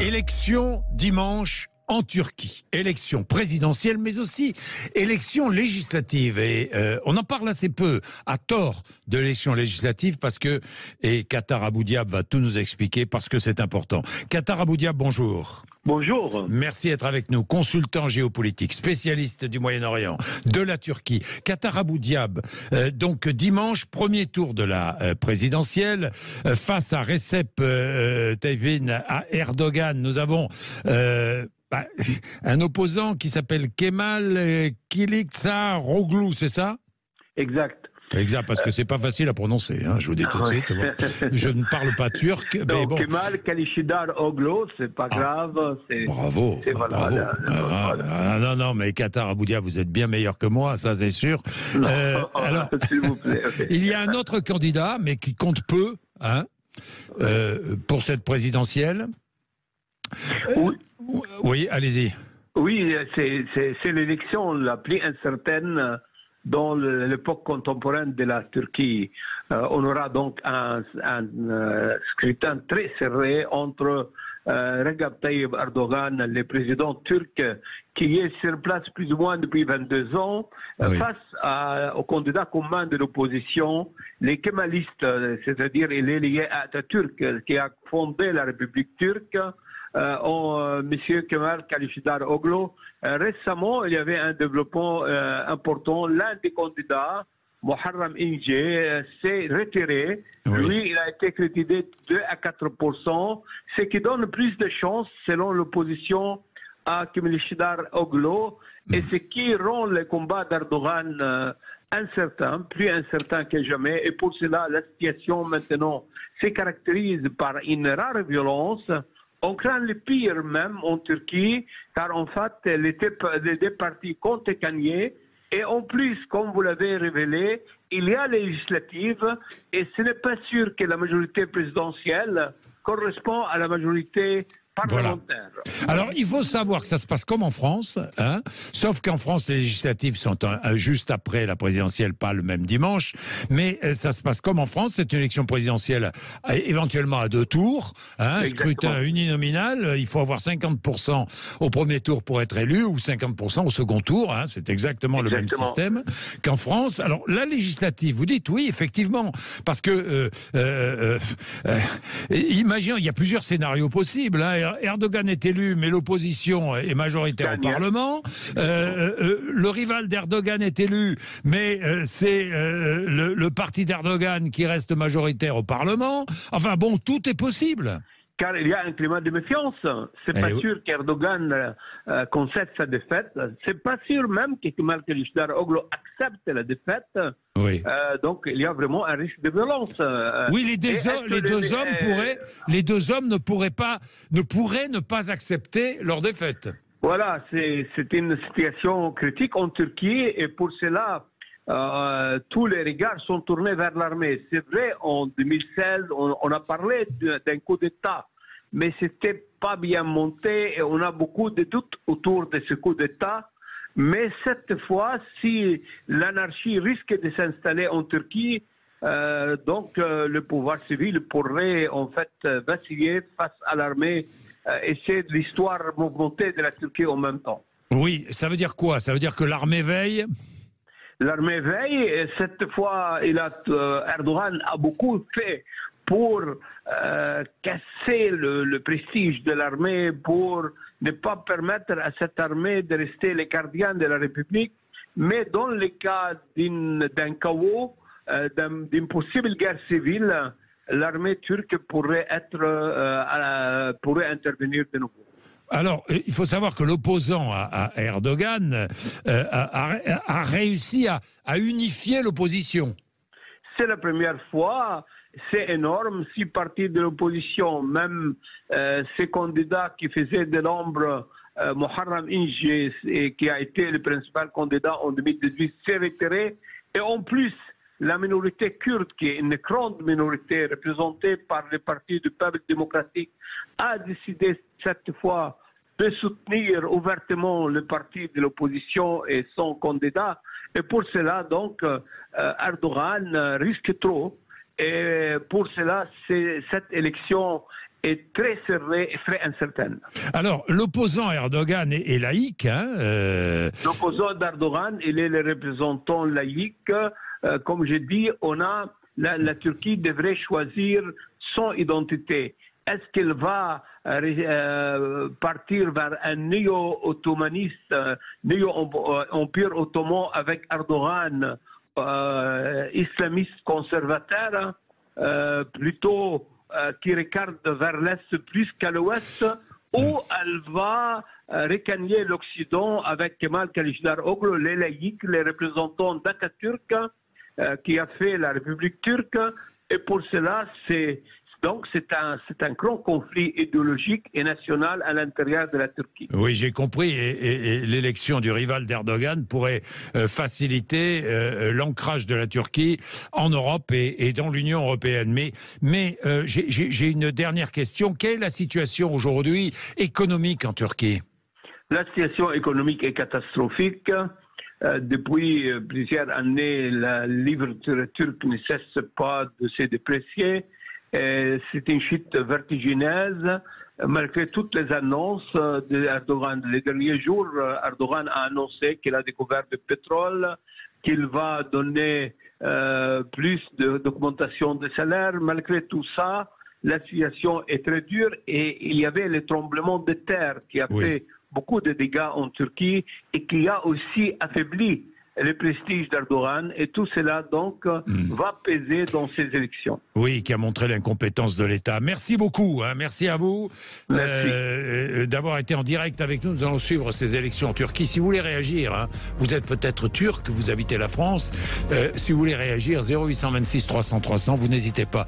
Élection dimanche en Turquie. Élection présidentielle, mais aussi élection législative. Et on en parle assez peu, à tort, de l'élection législative, parce que, et Kattar Abou Diab va tout nous expliquer, parce que c'est important. Kattar Abou Diab, bonjour. Bonjour. Merci d'être avec nous, consultant géopolitique, spécialiste du Moyen-Orient, de la Turquie. Kattar Abou Diab, donc dimanche, premier tour de la présidentielle, face à Recep Tayyip Erdogan. Nous avons un opposant qui s'appelle Kemal Kılıçdaroğlu, c'est ça? Exact. Exact, parce que c'est pas facile à prononcer, hein, je vous dis tout de suite. Je ne parle pas turc, mais donc, bon. Kemal Kılıçdaroğlu, c'est pas grave. Bravo, bravo. Non, mais Kattar Abou Diab, vous êtes bien meilleur que moi, ça c'est sûr. Non, alors, s'il vous plaît. Il y a un autre candidat, mais qui compte peu, hein, pour cette présidentielle. Oui, allez-y. Oui, c'est l'élection la plus incertaine dans l'époque contemporaine de la Turquie. On aura donc un scrutin très serré entre Recep Tayyip Erdogan, le président turc, qui est sur place plus ou moins depuis 22 ans, face au candidat commun de l'opposition, les kémalistes, c'est-à-dire il est lié à Atatürk, qui a fondé la République turque. Monsieur Kemal Kılıçdaroğlu. Récemment, il y avait un développement important. L'un des candidats, Muharrem İnce, s'est retiré. Oui. Lui, il a été crédité 2 à 4%, ce qui donne plus de chances, selon l'opposition, à Kılıçdaroğlu, et ce qui rend le combat d'Erdogan incertain, plus incertain que jamais. Et pour cela, la situation maintenant se caractérise par une rare violence. On craint le pire même en Turquie, car en fait, les deux partis comptent gagner. Et en plus, comme vous l'avez révélé, il y a les législatives, et ce n'est pas sûr que la majorité présidentielle correspond à la majorité parlementaire. Voilà. Alors, il faut savoir que ça se passe comme en France, hein, sauf qu'en France, les législatives sont juste après la présidentielle, pas le même dimanche, mais ça se passe comme en France, c'est une élection présidentielle éventuellement à 2 tours, hein, scrutin uninominal, il faut avoir 50% au premier tour pour être élu, ou 50% au second tour, hein, c'est exactement le même système qu'en France. Alors, la législative, vous dites oui, effectivement, parce que, imaginons, il y a plusieurs scénarios possibles, hein. Erdogan est élu, mais l'opposition est majoritaire au Parlement. Le rival d'Erdogan est élu, mais c'est le parti d'Erdogan qui reste majoritaire au Parlement. Enfin bon, tout est possible. Car il y a un climat de méfiance. C'est pas sûr qu'Erdogan concède sa défaite. C'est pas sûr même que Kemal Kılıçdaroğlu accepte la défaite. Oui. Donc il y a vraiment un risque de violence. Oui, les deux hommes ne pourraient ne pas accepter leur défaite. Voilà, c'est une situation critique en Turquie, et pour cela, tous les regards sont tournés vers l'armée. C'est vrai, en 2016, on a parlé d'un coup d'État, mais c'était pas bien monté, et on a beaucoup de doutes autour de ce coup d'État. Mais cette fois, si l'anarchie risque de s'installer en Turquie, donc le pouvoir civil pourrait en fait vaciller face à l'armée, et c'est l'histoire mouvementée de la Turquie en même temps. Oui, ça veut dire quoi? Ça veut dire que l'armée veille? L'armée veille, et cette fois, Erdogan a beaucoup fait pour casser le prestige de l'armée, pour ne pas permettre à cette armée de rester les gardiens de la République. Mais dans le cas d'un chaos, d'une possible guerre civile, l'armée turque pourrait intervenir de nouveau. Alors, il faut savoir que l'opposant à Erdogan a réussi à unifier l'opposition. C'est la première fois, c'est énorme. 6 partis de l'opposition, même ces candidats qui faisaient de l'ombre, Muharrem İnce, qui a été le principal candidat en 2018, s'est retiré. Et en plus, la minorité kurde, qui est une grande minorité représentée par le Parti du peuple démocratique, a décidé cette fois de soutenir ouvertement le parti de l'opposition et son candidat. Et pour cela, donc, Erdogan risque trop. Et pour cela, cette élection est très serrée et très incertaine. Alors, l'opposant Erdogan est laïque. Hein, L'opposant d'Erdogan, il est le représentant laïque. Comme j'ai dit, la Turquie devrait choisir son identité. Est-ce qu'elle va partir vers un néo-ottomaniste, néo-empire ottoman avec Erdogan, islamiste conservateur, plutôt qui regarde vers l'Est plus qu'à l'Ouest, ou elle va recagner l'Occident avec Kemal Kılıçdaroğlu, les laïcs, les représentants d'Atatürk, qui a fait la République turque, et pour cela, c'est un grand conflit idéologique et national à l'intérieur de la Turquie. Oui, j'ai compris. Et l'élection du rival d'Erdogan pourrait faciliter l'ancrage de la Turquie en Europe et dans l'Union européenne. Mais j'ai une dernière question. Quelle est la situation aujourd'hui économique en Turquie? La situation économique est catastrophique. Depuis plusieurs années, la livre turque ne cesse pas de se déprécier. C'est une chute vertigineuse, malgré toutes les annonces d'Erdogan. Les derniers jours, Erdogan a annoncé qu'il a découvert du pétrole, qu'il va donner plus d'augmentation des salaires. Malgré tout ça, la situation est très dure et il y avait le tremblement de terre qui a fait beaucoup de dégâts en Turquie et qui a aussi affaibli le prestige d'Erdogan, et tout cela donc va peser dans ces élections. Oui, qui a montré l'incompétence de l'État. Merci beaucoup, hein, merci à vous d'avoir été en direct avec nous. Nous allons suivre ces élections en Turquie. Si vous voulez réagir, hein, vous êtes peut-être turc, vous habitez la France, si vous voulez réagir, 0826 300 300, vous n'hésitez pas.